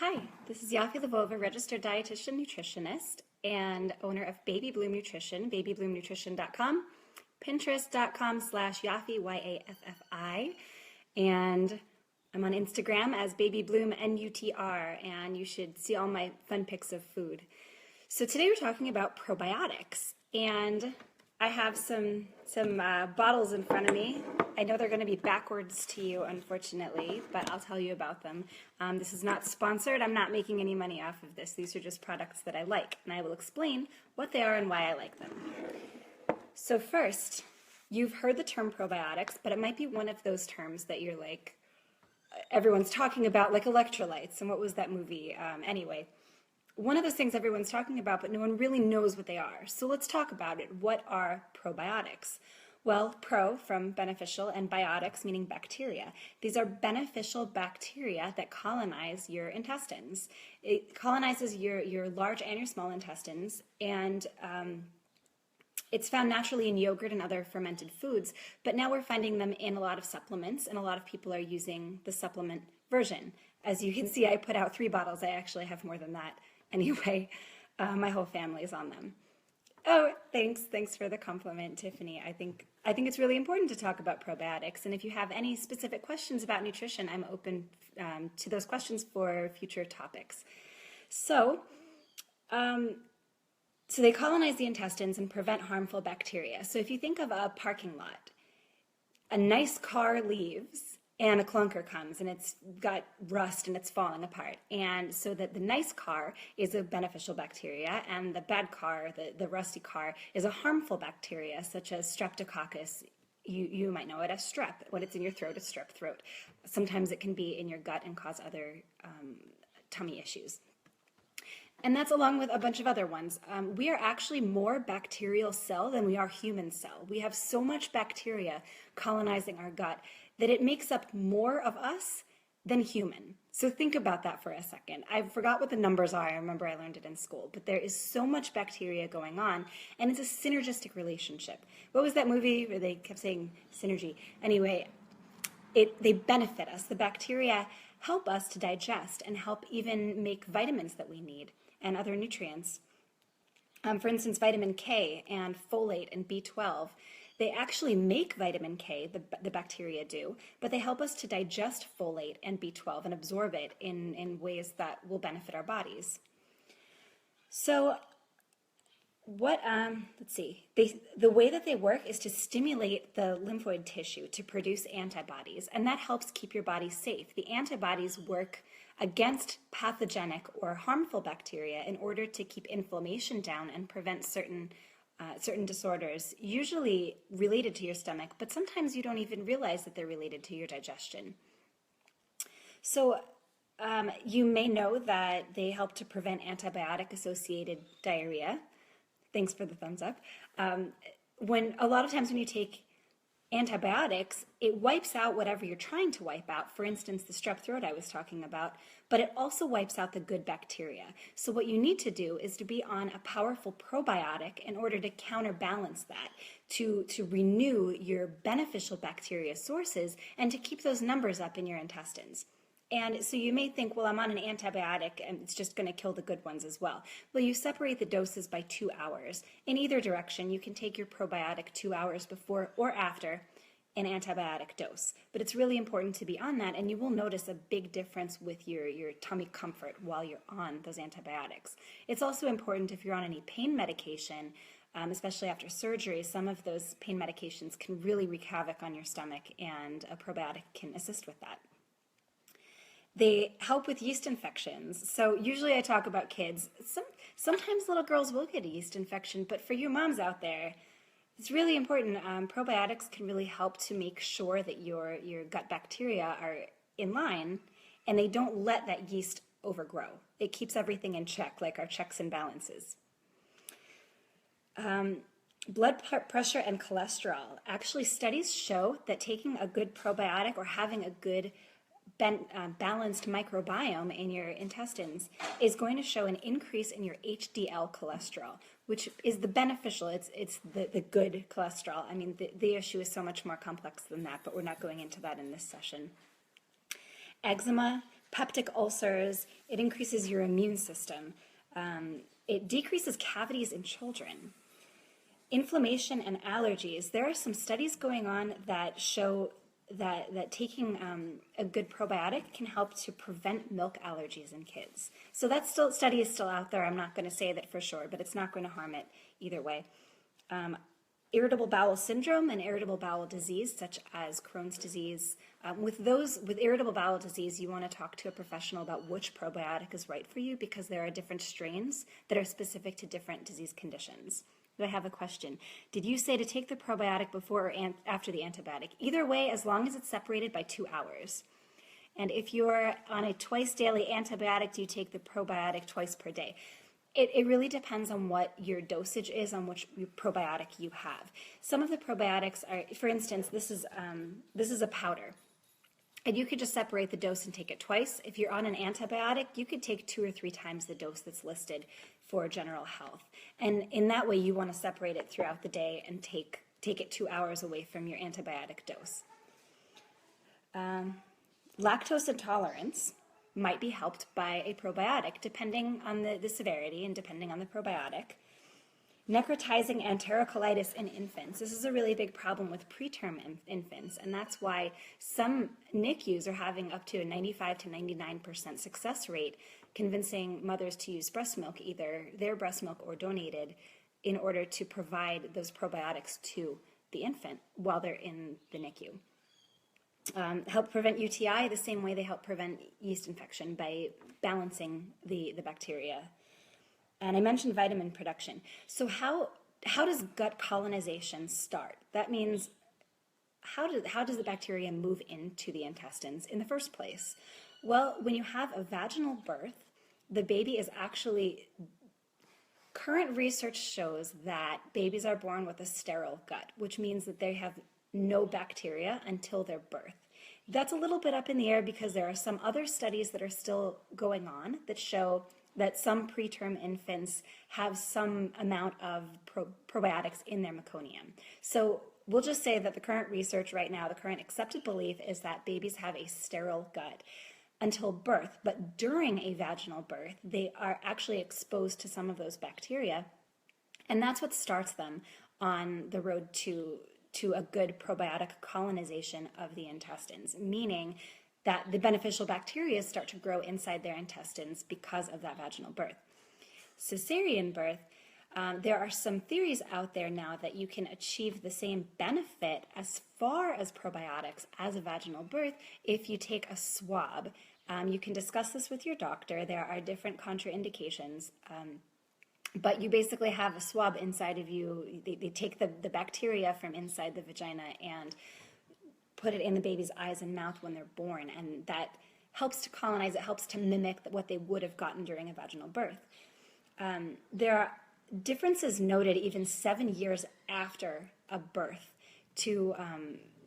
Hi, this is Yaffi Lvova, registered dietitian nutritionist and owner of Baby Bloom Nutrition, babybloomnutrition.com, pinterest.com/Yaffi, Y-A-F-F-I, and I'm on Instagram as Baby Bloom NUTR, and you should see all my fun pics of food. So today we're talking about probiotics, and I have some bottles in front of me. I know they're going to be backwards to you, unfortunately, but I'll tell you about them. This is not sponsored. I'm not making any money off of this. These are just products that I like, and I will explain what they are and why I like them. So first, you've heard the term probiotics, but it might be one of those terms that you're like, everyone's talking about, like electrolytes, and what was that movie? Anyway, one of those things everyone's talking about, but no one really knows what they are. So let's talk about it. What are probiotics? Well, pro from beneficial and biotics meaning bacteria. These are beneficial bacteria that colonize your intestines. It colonizes your large and your small intestines, and it's found naturally in yogurt and other fermented foods, but now we're finding them in a lot of supplements, and a lot of people are using the supplement version. As you can see, I put out 3 bottles. I actually have more than that. Anyway, my whole family is on them. Oh, thanks for the compliment, Tiffany. I think it's really important to talk about probiotics, and if you have any specific questions about nutrition, I'm open to those questions for future topics. So they colonize the intestines and prevent harmful bacteria. So if you think of a parking lot, a nice car leaves and a clunker comes and it's got rust and it's falling apart. And so that the nice car is a beneficial bacteria, and the bad car, the rusty car, is a harmful bacteria such as streptococcus. You might know it as strep. When it's in your throat, it's strep throat. Sometimes it can be in your gut and cause other tummy issues. And that's along with a bunch of other ones. We are actually more bacterial cell than we are human cell. We have so much bacteria colonizing our gut that it makes up more of us than human. So think about that for a second. I forgot what the numbers are. I remember I learned it in school. But there is so much bacteria going on, and it's a synergistic relationship. What was that movie where they kept saying synergy? Anyway, they benefit us. The bacteria help us to digest and help even make vitamins that we need and other nutrients. For instance, vitamin K and folate and B12, they actually make vitamin K, the bacteria do, but they help us to digest folate and B12 and absorb it in ways that will benefit our bodies. So let's see, the way that they work is to stimulate the lymphoid tissue to produce antibodies, and that helps keep your body safe. The antibodies work against pathogenic or harmful bacteria in order to keep inflammation down and prevent certain disorders, usually related to your stomach, but sometimes you don't even realize that they're related to your digestion. So you may know that they help to prevent antibiotic-associated diarrhea. Thanks for the thumbs up. When a lot of times when you take antibiotics, it wipes out whatever you're trying to wipe out. For instance, the strep throat I was talking about, but it also wipes out the good bacteria. So what you need to do is to be on a powerful probiotic in order to counterbalance that, to renew your beneficial bacteria sources and to keep those numbers up in your intestines. And so you may think, well, I'm on an antibiotic and it's just going to kill the good ones as well. Well, you separate the doses by 2 hours. In either direction, you can take your probiotic 2 hours before or after an antibiotic dose. But it's really important to be on that, and you will notice a big difference with your tummy comfort while you're on those antibiotics. It's also important if you're on any pain medication, especially after surgery. Some of those pain medications can really wreak havoc on your stomach, and a probiotic can assist with that. They help with yeast infections. So usually I talk about kids. Sometimes little girls will get a yeast infection, but for you moms out there, it's really important. Probiotics can really help to make sure that your gut bacteria are in line and they don't let that yeast overgrow. It keeps everything in check, like our checks and balances. Blood pressure and cholesterol. Actually, studies show that taking a good probiotic or having a good balanced microbiome in your intestines is going to show an increase in your HDL cholesterol, which is the beneficial, it's the good cholesterol. I mean, the issue is so much more complex than that, but we're not going into that in this session. Eczema, peptic ulcers, it increases your immune system. It decreases cavities in children. Inflammation and allergies. There are some studies going on that show that taking a good probiotic can help to prevent milk allergies in kids. So that study is still out there. I'm not going to say that for sure, but it's not going to harm it either way. Irritable bowel syndrome and irritable bowel disease, such as Crohn's disease. With irritable bowel disease, you want to talk to a professional about which probiotic is right for you, because there are different strains that are specific to different disease conditions. I have a question. Did you say to take the probiotic before or after the antibiotic? Either way, as long as it's separated by 2 hours. And if you're on a twice daily antibiotic, do you take the probiotic twice per day? It really depends on what your dosage is, on which probiotic you have. Some of the probiotics are, for instance, this is a powder. And you could just separate the dose and take it twice. If you're on an antibiotic, you could take 2 or 3 times the dose that's listed for general health. And in that way, you want to separate it throughout the day and take it 2 hours away from your antibiotic dose. Lactose intolerance might be helped by a probiotic, depending on the severity and depending on the probiotic. Necrotizing enterocolitis in infants. This is a really big problem with preterm infants, and that's why some NICUs are having up to a 95 to 99% success rate convincing mothers to use breast milk, either their breast milk or donated, in order to provide those probiotics to the infant while they're in the NICU. Help prevent UTI the same way they help prevent yeast infection, by balancing the bacteria. And I mentioned vitamin production. So how does gut colonization start? That means how does the bacteria move into the intestines in the first place? Well, when you have a vaginal birth, the baby is actually, current research shows that babies are born with a sterile gut, which means that they have no bacteria until their birth. That's a little bit up in the air because there are some other studies that are still going on that show that some preterm infants have some amount of probiotics in their meconium. So we'll just say that the current research right now, the current accepted belief is that babies have a sterile gut until birth, but during a vaginal birth, they are actually exposed to some of those bacteria, and that's what starts them on the road to a good probiotic colonization of the intestines, meaning that the beneficial bacteria start to grow inside their intestines because of that vaginal birth. Cesarean birth, there are some theories out there now that you can achieve the same benefit as far as probiotics as a vaginal birth if you take a swab. You can discuss this with your doctor. There are different contraindications, but you basically have a swab inside of you. They take the bacteria from inside the vagina and put it in the baby's eyes and mouth when they're born, and that helps to colonize. It helps to mimic what they would have gotten during a vaginal birth. There are differences noted even 7 years after a birth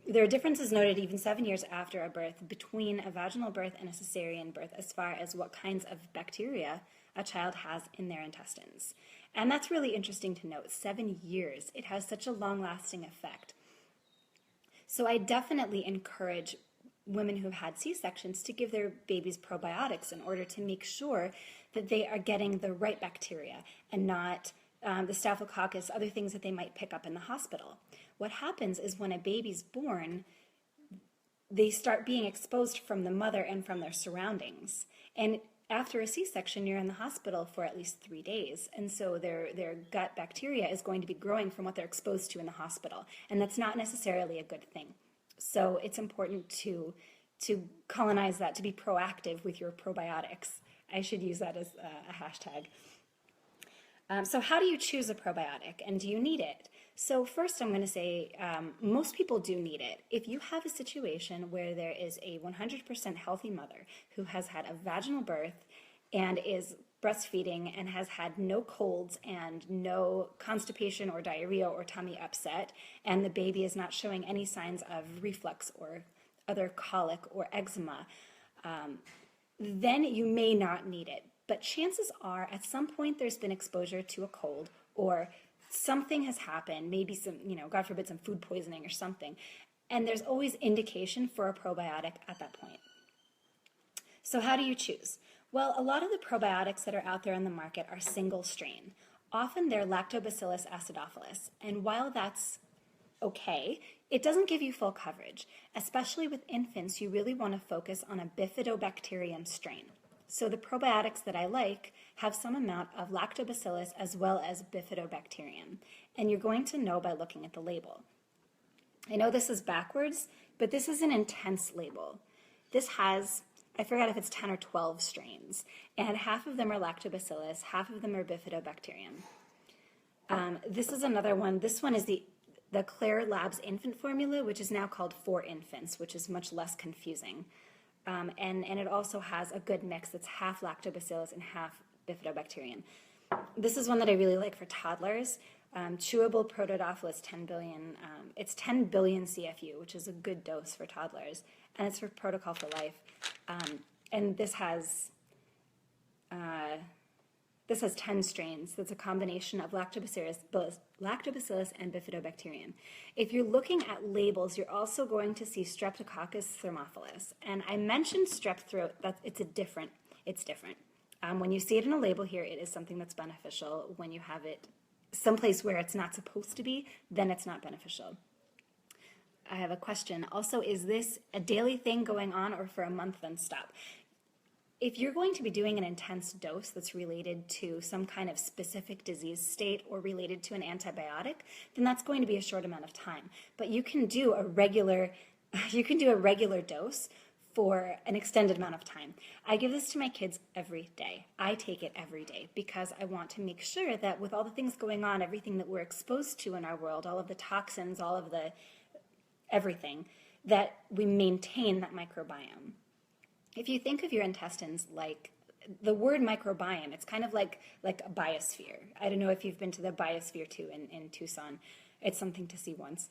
there are differences noted even 7 years after a birth between a vaginal birth and a cesarean birth as far as what kinds of bacteria a child has in their intestines. And that's really interesting to note. 7 years. It has such a long-lasting effect. So I definitely encourage women who've had C-sections to give their babies probiotics in order to make sure that they are getting the right bacteria and not the staphylococcus, other things that they might pick up in the hospital. What happens is when a baby's born, they start being exposed from the mother and from their surroundings. And after a C-section, you're in the hospital for at least 3 days. And so their gut bacteria is going to be growing from what they're exposed to in the hospital. And that's not necessarily a good thing. So it's important to colonize that, to be proactive with your probiotics. I should use that as a hashtag. So how do you choose a probiotic, and do you need it? So first I'm going to say most people do need it. If you have a situation where there is a 100% healthy mother who has had a vaginal birth and is breastfeeding and has had no colds and no constipation or diarrhea or tummy upset, and the baby is not showing any signs of reflux or other colic or eczema, then you may not need it. But chances are at some point there's been exposure to a cold or something has happened, maybe some, God forbid, some food poisoning or something. And there's always indication for a probiotic at that point. So how do you choose? Well, a lot of the probiotics that are out there on the market are single strain. Often they're Lactobacillus acidophilus, and while that's okay, it doesn't give you full coverage. Especially with infants, you really want to focus on a bifidobacterium strain. So the probiotics that I like have some amount of lactobacillus as well as bifidobacterium, and you're going to know by looking at the label. I know this is backwards, but this is an intense label. This has, I forgot if it's 10 or 12 strains, and half of them are lactobacillus, half of them are bifidobacterium. This is another one. This one is the Claire Labs infant formula, which is now called For Infants, which is much less confusing. And it also has a good mix that's half lactobacillus and half bifidobacterium. This is one that I really like for toddlers. Chewable Protodophilus 10 billion, it's 10 billion CFU, which is a good dose for toddlers, and it's for Protocol for Life. And this has 10 strains. That's a combination of lactobacillus and bifidobacterium. If you're looking at labels, you're also going to see Streptococcus thermophilus. And I mentioned strep throat, it's different. When you see it in a label here, it is something that's beneficial. When you have it someplace where it's not supposed to be, then it's not beneficial. I have a question. Also, is this a daily thing going on or for a month then stop? If you're going to be doing an intense dose that's related to some kind of specific disease state or related to an antibiotic, then that's going to be a short amount of time. But you can do a regular dose for an extended amount of time. I give this to my kids every day. I take it every day because I want to make sure that with all the things going on, everything that we're exposed to in our world, all of the toxins, all of the everything, that we maintain that microbiome. If you think of your intestines like the word microbiome, it's kind of like a biosphere. I don't know if you've been to the biosphere too in Tucson. It's something to see once.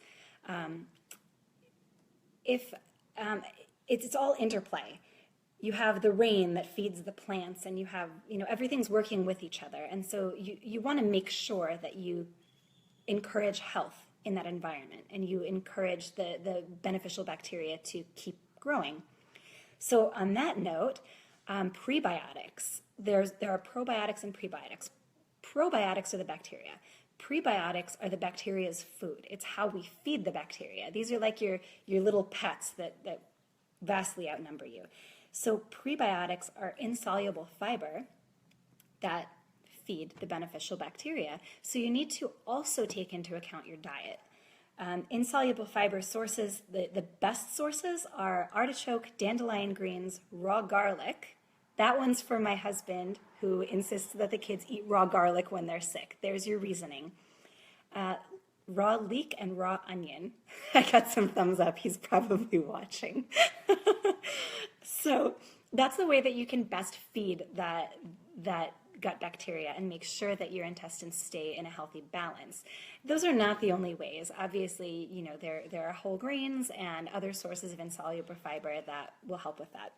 It's all interplay. You have the rain that feeds the plants, and you have, everything's working with each other. And so you want to make sure that you encourage health in that environment, and you encourage the beneficial bacteria to keep growing. So on that note, prebiotics, there are probiotics and prebiotics. Probiotics are the bacteria. Prebiotics are the bacteria's food. It's how we feed the bacteria. These are like your little pets that vastly outnumber you. So prebiotics are insoluble fiber that feed the beneficial bacteria. So you need to also take into account your diet. Insoluble fiber sources, the best sources are artichoke, dandelion greens, raw garlic. That one's for my husband, who insists that the kids eat raw garlic when they're sick. There's your reasoning. Raw leek and raw onion. I got some thumbs up. He's probably watching. So that's the way that you can best feed that gut bacteria and make sure that your intestines stay in a healthy balance. Those are not the only ways. Obviously, there are whole grains and other sources of insoluble fiber that will help with that.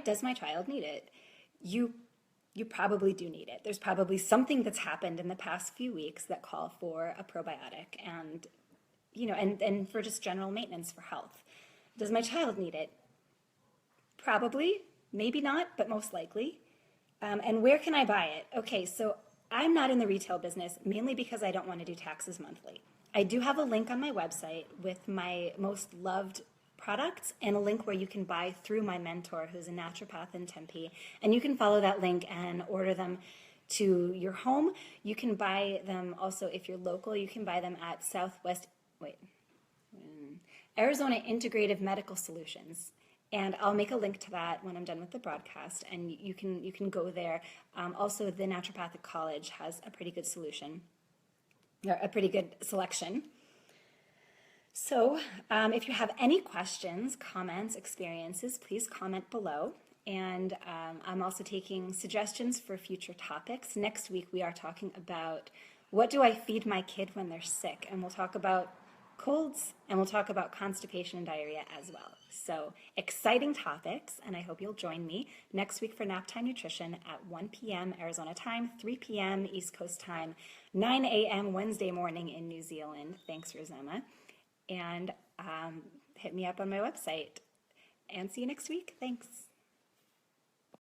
Does my child need it? You probably do need it. There's probably something that's happened in the past few weeks that call for a probiotic and for just general maintenance for health. Does my child need it? Probably, maybe not, but most likely. And where can I buy it? Okay, so I'm not in the retail business, mainly because I don't want to do taxes monthly. I do have a link on my website with my most loved products and a link where you can buy through my mentor, who's a naturopath in Tempe, and you can follow that link and order them to your home. You can buy them also, if you're local, you can buy them at Arizona Integrative Medical Solutions. And I'll make a link to that when I'm done with the broadcast, and you can go there. Also, the Naturopathic College has a pretty good solution, or a pretty good selection. So if you have any questions, comments, experiences, please comment below. And I'm also taking suggestions for future topics. Next week we are talking about what do I feed my kid when they're sick, and we'll talk about colds, and we'll talk about constipation and diarrhea as well. So exciting topics, and I hope you'll join me next week for Naptime Nutrition at 1 p.m. Arizona time, 3 p.m. East Coast time, 9 a.m. Wednesday morning in New Zealand. Thanks, Rosema. And hit me up on my website. and see you next week. Thanks.